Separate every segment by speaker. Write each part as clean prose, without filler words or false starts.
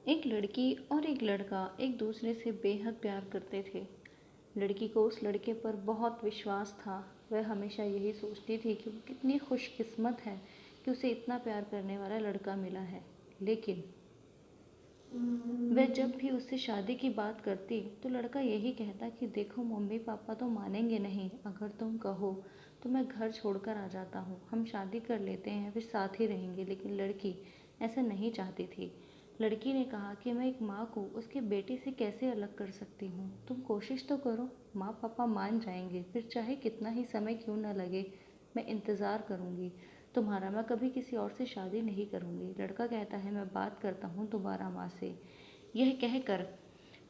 Speaker 1: एक लड़की और एक लड़का एक दूसरे से बेहद प्यार करते थे। लड़की को उस लड़के पर बहुत विश्वास था। वह हमेशा यही सोचती थी कि वो कितनी खुशकिस्मत है कि उसे इतना प्यार करने वाला लड़का मिला है। लेकिन वह जब भी उससे शादी की बात करती तो लड़का यही कहता कि देखो मम्मी पापा तो मानेंगे नहीं, अगर तुम कहो तो मैं घर छोड़कर आ जाता हूँ, हम शादी कर लेते हैं फिर साथ ही रहेंगे। लेकिन लड़की ऐसा नहीं चाहती थी। लड़की ने कहा कि मैं एक माँ को उसके बेटे से कैसे अलग कर सकती हूँ, तुम कोशिश तो करो, माँ पापा मान जाएंगे, फिर चाहे कितना ही समय क्यों न लगे मैं इंतज़ार करूँगी तुम्हारा, मैं कभी किसी और से शादी नहीं करूँगी। लड़का कहता है मैं बात करता हूँ दोबारा माँ से। यह कहकर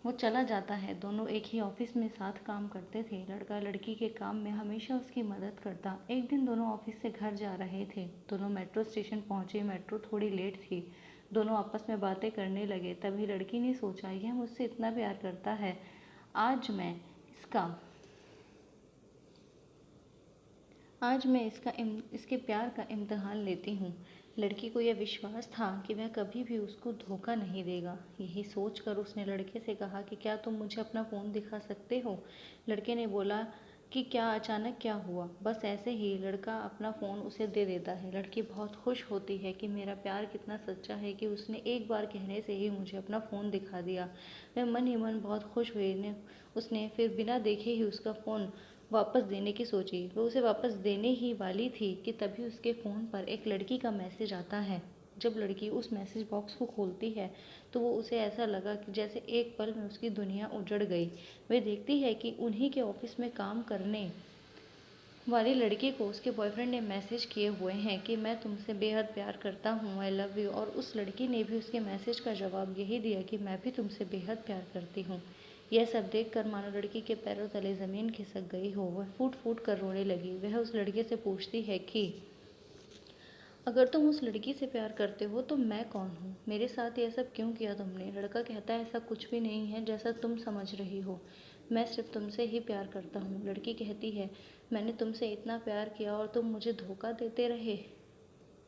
Speaker 1: वो चला जाता है। दोनों एक ही ऑफिस में साथ काम करते थे। लड़का लड़की के काम में हमेशा उसकी मदद करता। एक दिन दोनों ऑफिस से घर जा रहे थे। दोनों मेट्रो स्टेशन पहुंचे। मेट्रो थोड़ी लेट थी। दोनों आपस में बातें करने लगे। तभी लड़की ने सोचा यह मुझसे इतना प्यार करता है, आज मैं इसके प्यार का इम्तिहान लेती हूँ। लड़की को यह विश्वास था कि वह कभी भी उसको धोखा नहीं देगा। यही सोचकर उसने लड़के से कहा कि क्या तुम मुझे अपना फ़ोन दिखा सकते हो। लड़के ने बोला कि क्या अचानक क्या हुआ। बस ऐसे ही लड़का अपना फ़ोन उसे दे देता है। लड़की बहुत खुश होती है कि मेरा प्यार कितना सच्चा है कि उसने एक बार कहने से ही मुझे अपना फ़ोन दिखा दिया। वह मन ही मन बहुत खुश हुई। उसने फिर बिना देखे ही उसका फ़ोन वापस देने की सोची। वो उसे वापस देने ही वाली थी कि तभी उसके फ़ोन पर एक लड़की का मैसेज आता है। जब लड़की उस मैसेज बॉक्स को खोलती है तो वो उसे ऐसा लगा कि जैसे एक पल में उसकी दुनिया उजड़ गई। वह देखती है कि उन्हीं के ऑफिस में काम करने वाली लड़की को उसके बॉयफ्रेंड ने मैसेज किए हुए हैं कि मैं तुमसे बेहद प्यार करता हूँ, आई लव यू। और उस लड़की ने भी उसके मैसेज का जवाब यही दिया कि मैं भी तुमसे बेहद प्यार करती हूँ। यह सब देखकर मानो लड़की के पैरों तले ज़मीन खिसक गई हो। वह फूट फूट कर रोने लगी। वह उस लड़के से पूछती है कि अगर तुम उस लड़की से प्यार करते हो तो मैं कौन हूँ, मेरे साथ ये सब क्यों किया तुमने। लड़का कहता है ऐसा कुछ भी नहीं है जैसा तुम समझ रही हो, मैं सिर्फ तुमसे ही प्यार करता हूँ। लड़की कहती है मैंने तुमसे इतना प्यार किया और तुम मुझे धोखा देते रहे।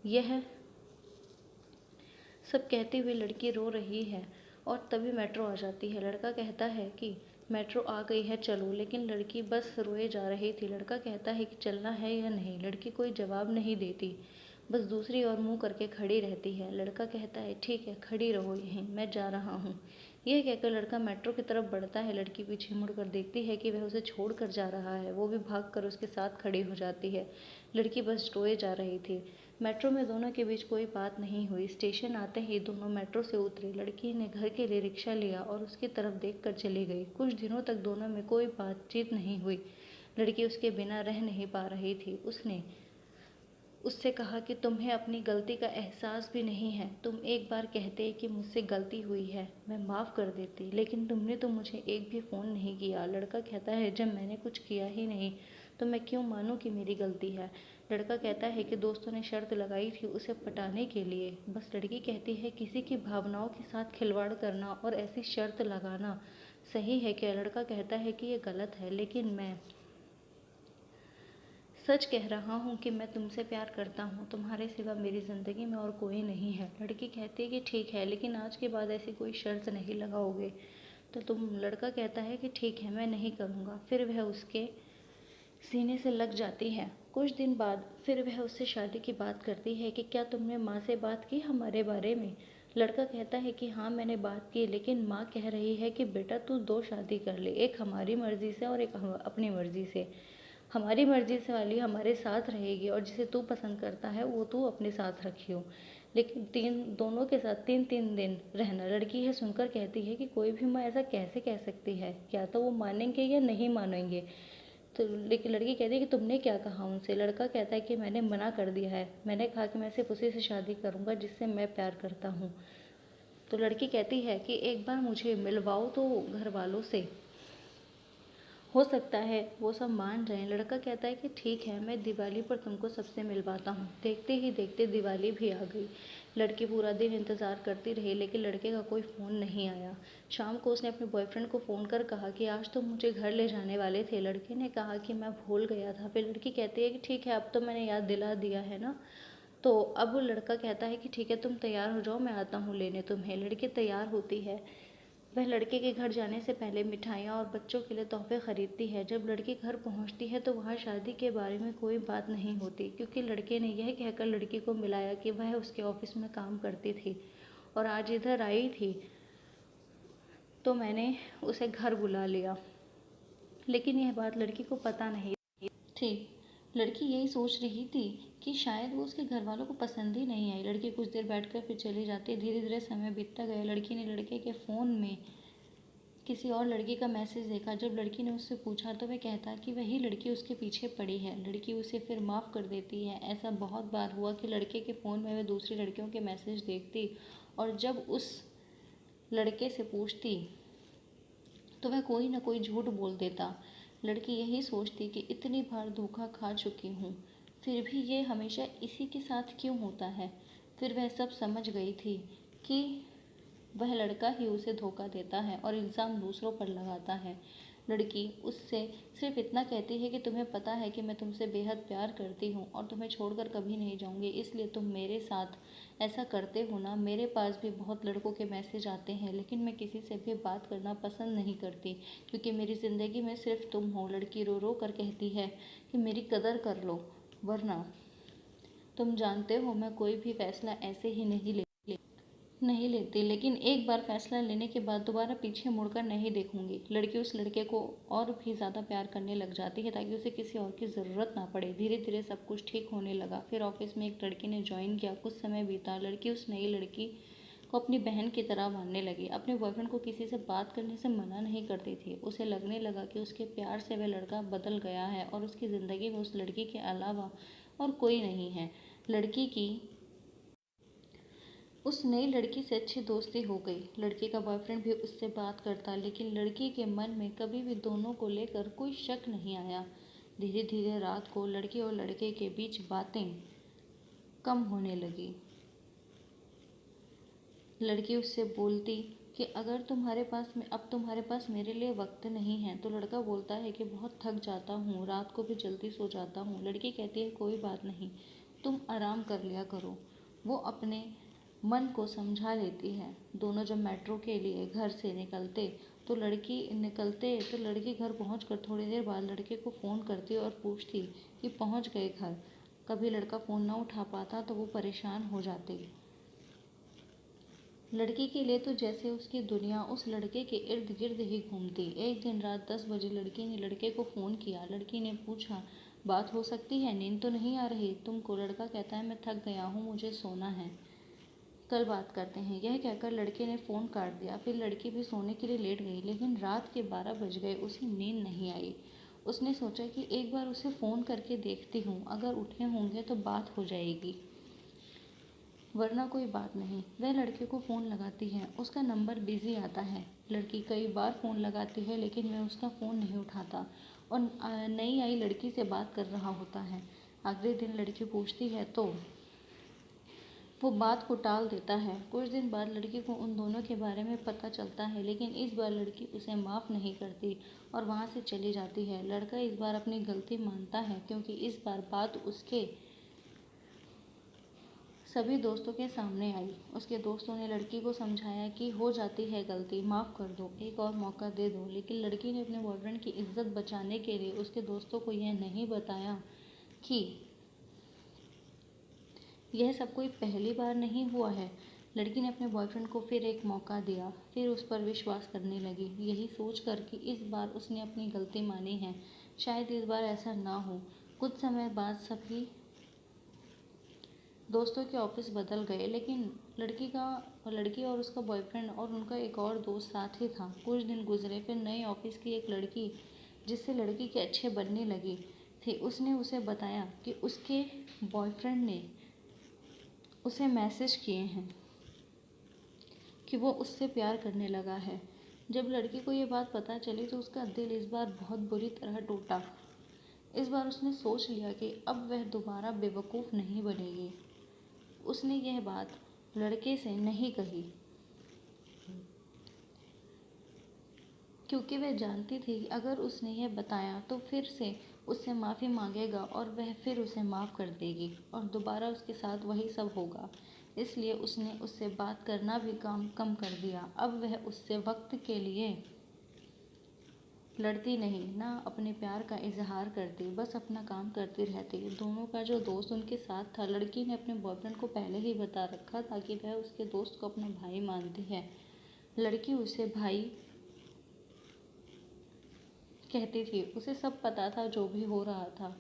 Speaker 1: यह सब कहती हुई लड़की रो रही है और तभी मेट्रो आ जाती है। लड़का कहता है कि मेट्रो आ गई है चलो, लेकिन लड़की बस रोए जा रही थी। लड़का कहता है कि चलना है या नहीं। लड़की कोई जवाब नहीं देती, बस दूसरी ओर मुंह करके खड़ी रहती है। लड़का कहता है ठीक है खड़ी रहो यहीं, मैं जा रहा हूँ। यह कहकर लड़का मेट्रो की तरफ बढ़ता है। लड़की पीछे मुड़कर देखती है कि वह उसे छोड़कर जा रहा है। वो भी भागकर उसके साथ खड़ी हो जाती है। लड़की बस रोए जा रही थी। मेट्रो में दोनों के बीच कोई बात नहीं हुई। स्टेशन आते ही दोनों मेट्रो से उतरे। लड़की ने घर के लिए रिक्शा लिया और उसकी तरफ देखकर चली गई। कुछ दिनों तक दोनों में कोई बातचीत नहीं हुई। लड़की उसके बिना रह नहीं पा रही थी। उसने उससे कहा कि तुम्हें अपनी गलती का एहसास भी नहीं है। तुम एक बार कहते कि मुझसे गलती हुई है, मैं माफ़ कर देती, लेकिन तुमने तो मुझे एक भी फ़ोन नहीं किया। लड़का कहता है जब मैंने कुछ किया ही नहीं तो मैं क्यों मानूं कि मेरी गलती है। लड़का कहता है कि दोस्तों ने शर्त लगाई थी उसे पटाने के लिए। बस लड़की कहती है किसी की भावनाओं के साथ खिलवाड़ करना और ऐसी शर्त लगाना सही है क्या। लड़का कहता है कि ये गलत है, लेकिन मैं सच कह रहा हूँ कि मैं तुमसे प्यार करता हूँ, तुम्हारे सिवा मेरी ज़िंदगी में और कोई नहीं है। लड़की कहती है कि ठीक है, लेकिन आज के बाद ऐसी कोई शर्त नहीं लगाओगे तो तुम। लड़का कहता है कि ठीक है मैं नहीं करूँगा। फिर वह उसके सीने से लग जाती है। कुछ दिन बाद फिर वह उससे शादी की बात करती है कि क्या तुमने माँ से बात की हमारे बारे में। लड़का कहता है कि हाँ मैंने बात की, लेकिन माँ कह रही है कि बेटा तू दो शादी कर ले, एक हमारी मर्ज़ी से और एक अपनी मर्ज़ी से। हमारी मर्ज़ी से वाली हमारे साथ रहेगी और जिसे तू पसंद करता है वो तू अपने साथ रखियो, लेकिन दोनों के साथ 3-3 दिन रहना। लड़की यह सुनकर कहती है कि कोई भी माँ ऐसा कैसे कह सकती है, क्या तो वो मानेंगे या नहीं मानेंगे। तो लेकिन लड़की कहती है कि तुमने क्या कहा उनसे। लड़का कहता है कि मैंने मना कर दिया है, मैंने कहा कि मैं सिर्फ उसी से शादी करूँगा जिससे मैं प्यार करता हूँ। तो लड़की कहती है कि एक बार मुझे मिलवाओ तो घर वालों से, हो सकता है वो सब मान जाएं। लड़का कहता है कि ठीक है मैं दिवाली पर तुमको सबसे मिलवाता हूँ। देखते ही देखते दिवाली भी आ गई। लड़की पूरा दिन इंतज़ार करती रही, लेकिन लड़के का कोई फ़ोन नहीं आया। शाम को उसने अपने बॉयफ्रेंड को फ़ोन कर कहा कि आज तुम मुझे घर ले जाने वाले थे। लड़के ने कहा कि मैं भूल गया था। फिर लड़की कहती है कि ठीक है अब तो मैंने याद दिला दिया है ना, तो अब वो लड़का कहता है कि ठीक है, तुम तैयार हो जाओ, मैं आता हूँ लेने तुम्हें। लड़की तैयार होती है। वह लड़के के घर जाने से पहले मिठाइयाँ और बच्चों के लिए तोहफे खरीदती है। जब लड़की घर पहुँचती है तो वहाँ शादी के बारे में कोई बात नहीं होती, क्योंकि लड़के ने यह कहकर लड़की को मिलाया कि वह उसके ऑफिस में काम करती थी और आज इधर आई थी तो मैंने उसे घर बुला लिया। लेकिन यह बात लड़की को पता नहीं थी। लड़की यही सोच रही थी कि शायद वो उसके घर वालों को पसंद ही नहीं आई। लड़की कुछ देर बैठकर फिर चली जाती। धीरे धीरे समय बीतता गया। लड़की ने लड़के के फ़ोन में किसी और लड़की का मैसेज देखा। जब लड़की ने उससे पूछा तो वह कहता कि वही लड़की उसके पीछे पड़ी है। लड़की उसे फिर माफ़ कर देती है। ऐसा बहुत बार हुआ कि लड़के के फ़ोन में वह दूसरी लड़कियों के मैसेज देखती और जब उस लड़के से पूछती तो वह कोई ना कोई झूठ बोल देता। लड़की यही सोचती कि इतनी बार धोखा खा चुकी हूँ, फिर भी ये हमेशा इसी के साथ क्यों होता है। फिर वह सब समझ गई थी कि वह लड़का ही उसे धोखा देता है और इल्ज़ाम दूसरों पर लगाता है। लड़की उससे सिर्फ इतना कहती है कि तुम्हें पता है कि मैं तुमसे बेहद प्यार करती हूँ और तुम्हें छोड़कर कभी नहीं जाऊँगी, इसलिए तुम मेरे साथ ऐसा करते हो ना। मेरे पास भी बहुत लड़कों के मैसेज आते हैं, लेकिन मैं किसी से भी बात करना पसंद नहीं करती, क्योंकि मेरी ज़िंदगी में सिर्फ तुम हो। लड़की रो रो कर कहती है कि मेरी कदर कर लो, वरना तुम जानते हो मैं कोई भी फैसला ऐसे ही नहीं लेती, लेकिन एक बार फैसला लेने के बाद दोबारा पीछे मुड़कर नहीं देखूंगी। लड़की उस लड़के को और भी ज़्यादा प्यार करने लग जाती है ताकि उसे किसी और की ज़रूरत ना पड़े। धीरे धीरे सब कुछ ठीक होने लगा। फिर ऑफिस में एक लड़की ने ज्वाइन किया। कुछ समय बीता। लड़की उस नई लड़की को अपनी बहन की तरह मानने लगी। अपने बॉयफ्रेंड को किसी से बात करने से मना नहीं करती थी। उसे लगने लगा कि उसके प्यार से वह लड़का बदल गया है और उसकी ज़िंदगी में उस लड़की के अलावा और कोई नहीं है। लड़की की उस नई लड़की से अच्छी दोस्ती हो गई। लड़के का बॉयफ्रेंड भी उससे बात करता, लेकिन लड़की के मन में कभी भी दोनों को लेकर कोई शक नहीं आया। धीरे धीरे रात को लड़के और लड़के के बीच बातें कम होने लगी। लड़की उससे बोलती कि अगर तुम्हारे पास मेरे लिए वक्त नहीं है, तो लड़का बोलता है कि बहुत थक जाता हूँ, रात को भी जल्दी सो जाता हूँ। लड़की कहती है कोई बात नहीं, तुम आराम कर लिया करो। वो अपने मन को समझा लेती है। दोनों जब मेट्रो के लिए घर से निकलते तो लड़की घर पहुंचकर थोड़ी देर बाद लड़के को फ़ोन करती और पूछती कि पहुंच गए घर। कभी लड़का फ़ोन न उठा पाता तो वो परेशान हो जाती। लड़की के लिए तो जैसे उसकी दुनिया उस लड़के के इर्द गिर्द ही घूमती। एक दिन रात 10 बजे लड़की ने लड़के को फ़ोन किया। लड़की ने पूछा बात हो सकती है, नींद तो नहीं आ रही तुमको। लड़का कहता है मैं थक गया हूँ, मुझे सोना है, कल बात करते हैं। यह कहकर लड़के ने फ़ोन काट दिया। फिर लड़की भी सोने के लिए लेट गई, लेकिन रात के 12 बज गए, उसे नींद नहीं आई। उसने सोचा कि एक बार उसे फ़ोन करके देखती हूँ, अगर उठे होंगे तो बात हो जाएगी, वरना कोई बात नहीं। वह लड़के को फ़ोन लगाती है। उसका नंबर बिज़ी आता है। लड़की कई बार फ़ोन लगाती है, लेकिन वह उसका फ़ोन नहीं उठाता और नई आई लड़की से बात कर रहा होता है। आखिरी दिन लड़की पूछती है तो वो बात को टाल देता है। कुछ दिन बाद लड़की को उन दोनों के बारे में पता चलता है, लेकिन इस बार लड़की उसे माफ़ नहीं करती और वहाँ से चली जाती है। लड़का इस बार अपनी गलती मानता है, क्योंकि इस बार बात उसके सभी दोस्तों के सामने आई। उसके दोस्तों ने लड़की को समझाया कि हो जाती है गलती, माफ़ कर दो, एक और मौका दे दो। लेकिन लड़की ने अपने बॉयफ्रेंड की इज्जत बचाने के लिए उसके दोस्तों को यह नहीं बताया कि यह सब कोई पहली बार नहीं हुआ है। लड़की ने अपने बॉयफ्रेंड को फिर एक मौका दिया, फिर उस पर विश्वास करने लगी, यही सोचकर कि इस बार उसने अपनी गलती मानी है, शायद इस बार ऐसा ना हो। कुछ समय बाद सभी दोस्तों के ऑफिस बदल गए, लेकिन लड़की और उसका बॉयफ्रेंड और उनका एक और दोस्त साथ ही था। कुछ दिन गुजरे, फिर नए ऑफिस की एक लड़की जिससे लड़की के अच्छे बनने लगी थी, उसने उसे बताया कि उसके बॉयफ्रेंड ने उसे मैसेज किए हैं कि वो उससे प्यार करने लगा है। जब लड़की को ये बात पता चली तो उसका दिल इस बार बहुत बुरी तरह टूटा। इस बार उसने सोच लिया कि अब वह दोबारा बेवकूफ़ नहीं बनेगी। उसने यह बात लड़के से नहीं कही, क्योंकि वह जानती थी कि अगर उसने यह बताया तो फिर से उससे माफ़ी मांगेगा और वह फिर उसे माफ़ कर देगी और दोबारा उसके साथ वही सब होगा। इसलिए उसने उससे बात करना भी कम कर दिया। अब वह उससे वक्त के लिए लड़ती नहीं, ना अपने प्यार का इजहार करती, बस अपना काम करती रहती। दोनों का जो दोस्त उनके साथ था, लड़की ने अपने बॉयफ्रेंड को पहले ही बता रखा था कि वह उसके दोस्त को अपना भाई मानती है। लड़की उसे भाई कहती थी, उसे सब पता था जो भी हो रहा था।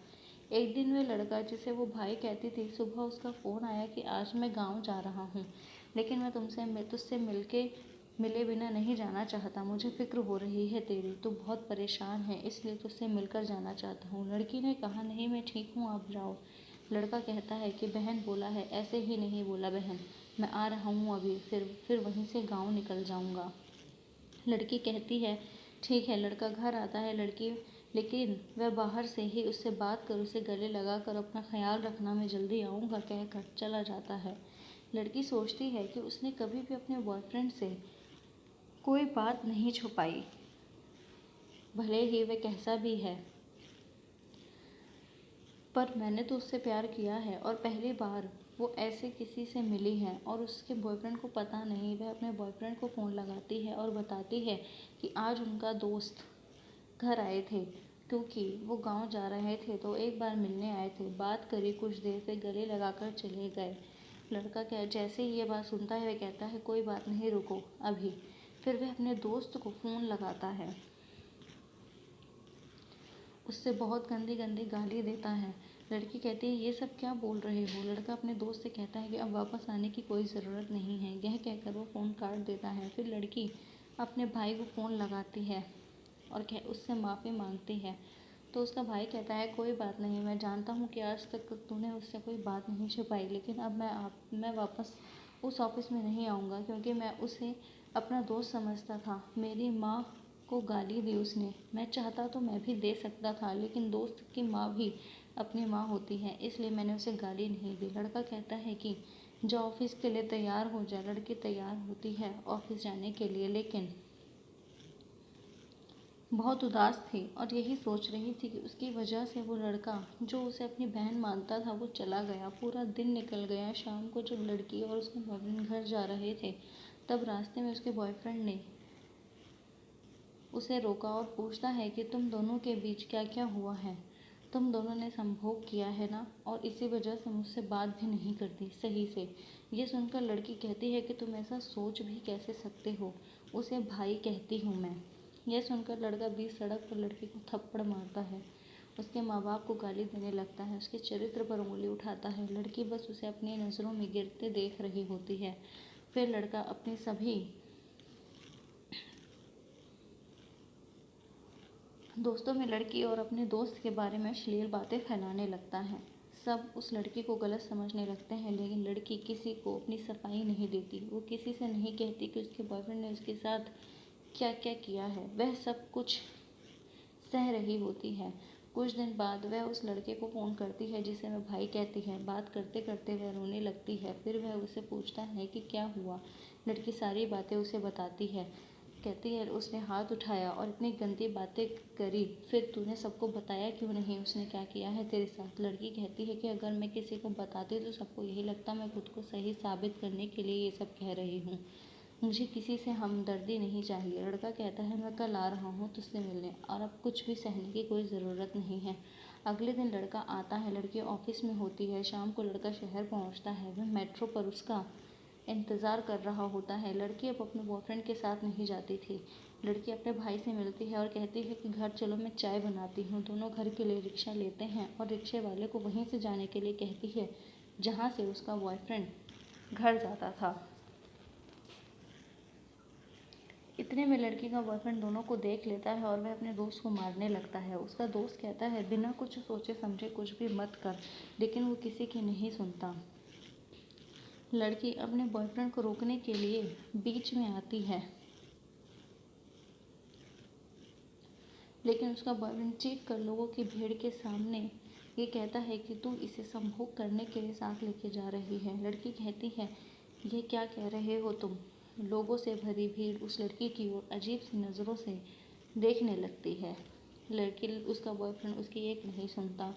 Speaker 1: एक दिन वह लड़का जिसे वो भाई कहती थी, सुबह उसका फ़ोन आया कि आज मैं गांव जा रहा हूँ, लेकिन मैं तुझसे मिले बिना नहीं जाना चाहता। मुझे फ़िक्र हो रही है तेरी, तू बहुत परेशान है, इसलिए तुझसे मिलकर जाना चाहता हूँ। लड़की ने कहा, नहीं मैं ठीक हूँ, आप जाओ। लड़का कहता है कि बहन बोला है। ऐसे ही नहीं बोला बहन, मैं आ रहा हूँ अभी, फिर वहीं से गाँव निकल जाऊँगा। लड़की कहती है, ठीक है। लड़का घर आता है, लेकिन वह बाहर से ही उससे बात कर उसे गले लगाकर अपना ख्याल रखना, मैं जल्दी आऊँगा कहकर चला जाता है। लड़की सोचती है कि उसने कभी भी अपने बॉयफ्रेंड से कोई बात नहीं छुपाई, भले ही वह कैसा भी है, पर मैंने तो उससे प्यार किया है और पहली बार वो ऐसे किसी से मिली है और उसके बॉयफ्रेंड को पता नहीं। वह अपने बॉयफ्रेंड को फ़ोन लगाती है और बताती है कि आज उनका दोस्त घर आए थे, क्योंकि वो गांव जा रहे थे तो एक बार मिलने आए थे। बात करी कुछ देर, फिर गले लगाकर चले गए। लड़का जैसे ही ये बात सुनता है वह कहता है, कोई बात नहीं, रुको अभी। फिर वह अपने दोस्त को फ़ोन लगाता है, उससे बहुत गंदी गंदी गाली देता है। लड़की कहती है, ये सब क्या बोल रहे हो। लड़का अपने दोस्त से कहता है कि अब वापस आने की कोई ज़रूरत नहीं है। यह कहकर वो फ़ोन काट देता है। फिर लड़की अपने भाई को फ़ोन लगाती है और उससे माफ़ी मांगती है। तो उसका भाई कहता है, कोई बात नहीं, मैं जानता हूँ कि आज तक तूने उससे कोई बात नहीं छुपाई, लेकिन अब मैं वापस उस ऑफिस में नहीं आऊँगा, क्योंकि मैं उसे अपना दोस्त समझता था। मेरी माँ को गाली दी उसने। मैं चाहता तो मैं भी दे सकता था, लेकिन दोस्त की माँ भी अपनी माँ होती है, इसलिए मैंने उसे गाली नहीं दी। लड़का कहता है कि जो ऑफिस के लिए तैयार हो जाए। लड़की तैयार होती है ऑफिस जाने के लिए, लेकिन बहुत उदास थी और यही सोच रही थी कि उसकी वजह से वो लड़का जो उसे अपनी बहन मानता था वो चला गया। पूरा दिन निकल गया। शाम को जब लड़की और उसके बॉयफ्रेंड घर जा रहे थे, तब रास्ते में उसके बॉयफ्रेंड ने उसे रोका और पूछता है कि तुम दोनों के बीच क्या क्या हुआ है। तुम दोनों ने संभोग किया है ना, और इसी वजह से मुझसे बात भी नहीं करती सही से। ये सुनकर लड़की कहती है कि तुम ऐसा सोच भी कैसे सकते हो, उसे भाई कहती हूँ मैं। यह सुनकर लड़का बीच सड़क पर लड़की को थप्पड़ मारता है, उसके माँ बाप को गाली देने लगता है, उसके चरित्र पर उंगली उठाता है। लड़की बस उसे अपनी नज़रों में गिरते देख रही होती है। फिर लड़का अपनी सभी दोस्तों में लड़की और अपने दोस्त के बारे में अश्लील बातें फैलाने लगता है। सब उस लड़की को गलत समझने लगते हैं, लेकिन लड़की किसी को अपनी सफाई नहीं देती। वो किसी से नहीं कहती कि उसके बॉयफ्रेंड ने उसके साथ क्या क्या किया है। वह सब कुछ सह रही होती है। कुछ दिन बाद वह उस लड़के को फ़ोन करती है जिसे वह भाई कहती है। बात करते करते वह रोने लगती है। फिर वह उसे पूछता है कि क्या हुआ। लड़की सारी बातें उसे बताती है। कहती है, उसने हाथ उठाया और इतनी गंदी बातें करी, फिर तूने सबको बताया क्यों नहीं, उसने क्या किया है तेरे साथ। लड़की कहती है कि अगर मैं किसी को बताती तो सबको यही लगता मैं खुद को सही साबित करने के लिए ये सब कह रही हूँ। मुझे किसी से हमदर्दी नहीं चाहिए। लड़का कहता है, मैं कल आ रहा हूँ तुझसे मिलने, और अब कुछ भी सहने की कोई ज़रूरत नहीं है। अगले दिन लड़का आता है। लड़की ऑफिस में होती है। शाम को लड़का शहर पहुँचता है। वह मेट्रो पर उसका इंतज़ार कर रहा होता है। लड़की अब अपने बॉयफ्रेंड के साथ नहीं जाती थी। लड़की अपने भाई से मिलती है और कहती है कि घर चलो, मैं चाय बनाती हूँ। दोनों घर के लिए रिक्शा लेते हैं और रिक्शे वाले को वहीं से जाने के लिए कहती है जहाँ से उसका बॉयफ्रेंड घर जाता था। इतने में लड़की का बॉयफ्रेंड दोनों को देख लेता है और वह अपने दोस्त को मारने लगता है। उसका दोस्त कहता है, बिना कुछ सोचे समझे कुछ भी मत कर, लेकिन वो किसी की नहीं सुनता। लड़की अपने बॉयफ्रेंड को रोकने के लिए बीच में आती है, लेकिन उसका बॉयफ्रेंड चीख कर लोगों की भीड़ के सामने ये कहता है कि तू इसे संभोग करने के लिए साथ लेके जा रही है। लड़की कहती है, ये क्या कह रहे हो तुम। लोगों से भरी भीड़ उस लड़की की ओर अजीब सी नज़रों से देखने लगती है। लड़की उसका बॉयफ्रेंड उसकी एक नहीं सुनता।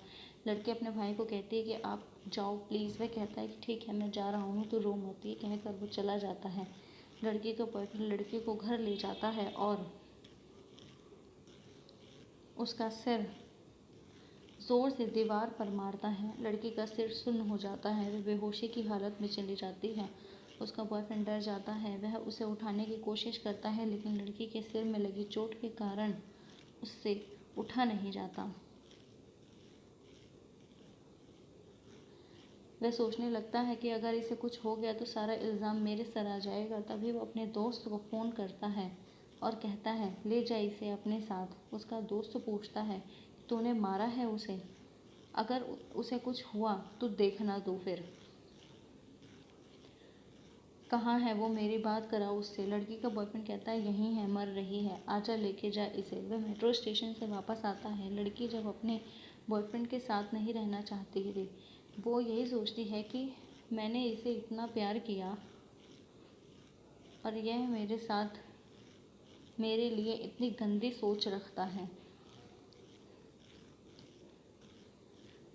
Speaker 1: लड़की अपने भाई को कहती है कि आप जाओ प्लीज़। वह कहता है कि ठीक है मैं जा रहा हूँ, तो रो मत। ये कहकर वो चला जाता है। लड़की का बॉयफ्रेंड लड़की को घर ले जाता है और उसका सिर ज़ोर से दीवार पर मारता है। लड़की का सिर सुन्न हो जाता है, वह बेहोशी की हालत में चली जाती है। उसका बॉयफ्रेंड डर जाता है, वह उसे उठाने की कोशिश करता है, लेकिन लड़की के सिर में लगी चोट के कारण उससे उठा नहीं जाता। वह सोचने लगता है कि अगर इसे कुछ हो गया तो सारा इल्ज़ाम मेरे सर आ जाएगा। तभी वो अपने दोस्त को फ़ोन करता है और कहता है ले जा इसे अपने साथ। उसका दोस्त पूछता है तूने मारा है उसे? अगर उसे कुछ हुआ तो देखना तू फिर। कहाँ है वो, मेरी बात करा उससे। लड़की का बॉयफ्रेंड कहता है यहीं है, मर रही है, आजा लेके जा इसे। वह मेट्रो स्टेशन से वापस आता है। लड़की जब अपने बॉयफ्रेंड के साथ नहीं रहना चाहती थी, वो यही सोचती है कि मैंने इसे इतना प्यार किया और यह मेरे साथ मेरे लिए इतनी गंदी सोच रखता है,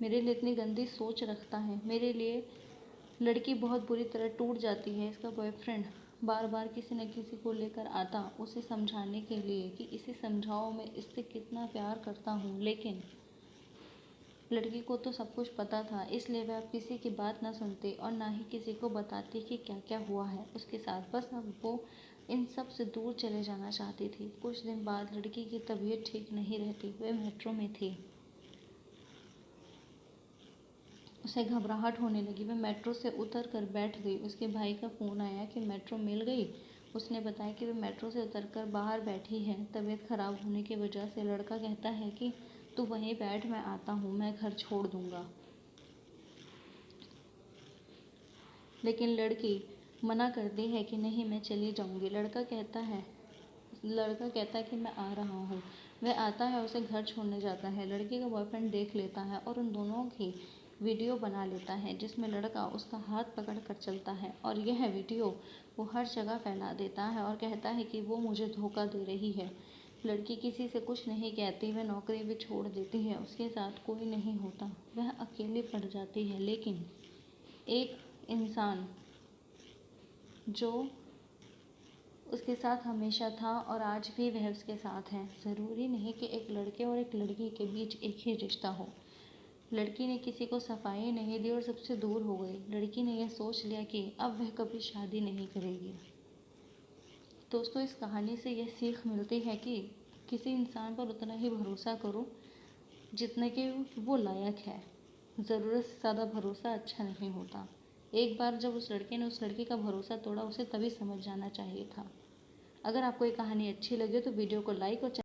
Speaker 1: मेरे लिए इतनी गंदी सोच रखता है मेरे लिए। लड़की बहुत बुरी तरह टूट जाती है। इसका बॉयफ्रेंड बार बार किसी न किसी को लेकर आता उसे समझाने के लिए कि इसे समझाओ मैं इससे कितना प्यार करता हूँ, लेकिन लड़की को तो सब कुछ पता था, इसलिए वह अब किसी की बात ना सुनती और ना ही किसी को बताती कि क्या क्या हुआ है उसके साथ। बस अब वो इन सब से दूर चले जाना चाहती थी। कुछ दिन बाद लड़की की तबीयत ठीक नहीं रहती। वह मेट्रो में थी, उसे घबराहट होने लगी। वह मेट्रो से उतर कर बैठ गई। उसके भाई का फ़ोन आया कि मेट्रो मिल गई। उसने बताया कि वह मेट्रो से उतरकर बाहर बैठी है तबीयत ख़राब होने की वजह से। लड़का कहता है कि तू वहीं बैठ, मैं आता हूँ, मैं घर छोड़ दूँगा। लेकिन लड़की मना करती है कि नहीं मैं चली जाऊँगी। लड़का कहता है कि मैं आ रहा हूँ। वह आता है, उसे घर छोड़ने जाता है। लड़की का बॉयफ्रेंड देख लेता है और उन दोनों की वीडियो बना लेता है जिसमें लड़का उसका हाथ पकड़ कर चलता है, और यह वीडियो वो हर जगह फैला देता है और कहता है कि वो मुझे धोखा दे रही है। लड़की किसी से कुछ नहीं कहती, वह नौकरी भी छोड़ देती है, उसके साथ कोई नहीं होता, वह अकेली पड़ जाती है। लेकिन एक इंसान जो उसके साथ हमेशा था और आज भी वह उसके साथ है। ज़रूरी नहीं कि एक लड़के और एक लड़की के बीच एक ही रिश्ता हो। लड़की ने किसी को सफाई नहीं दी और सबसे दूर हो गई। लड़की ने यह सोच लिया कि अब वह कभी शादी नहीं करेगी। दोस्तों, इस कहानी से यह सीख मिलती है कि किसी इंसान पर उतना ही भरोसा करो जितने कि वो लायक है। ज़रूरत से ज़्यादा भरोसा अच्छा नहीं होता। एक बार जब उस लड़के ने उस लड़की का भरोसा तोड़ा, उसे तभी समझ जाना चाहिए था। अगर आपको ये कहानी अच्छी लगे तो वीडियो को लाइक और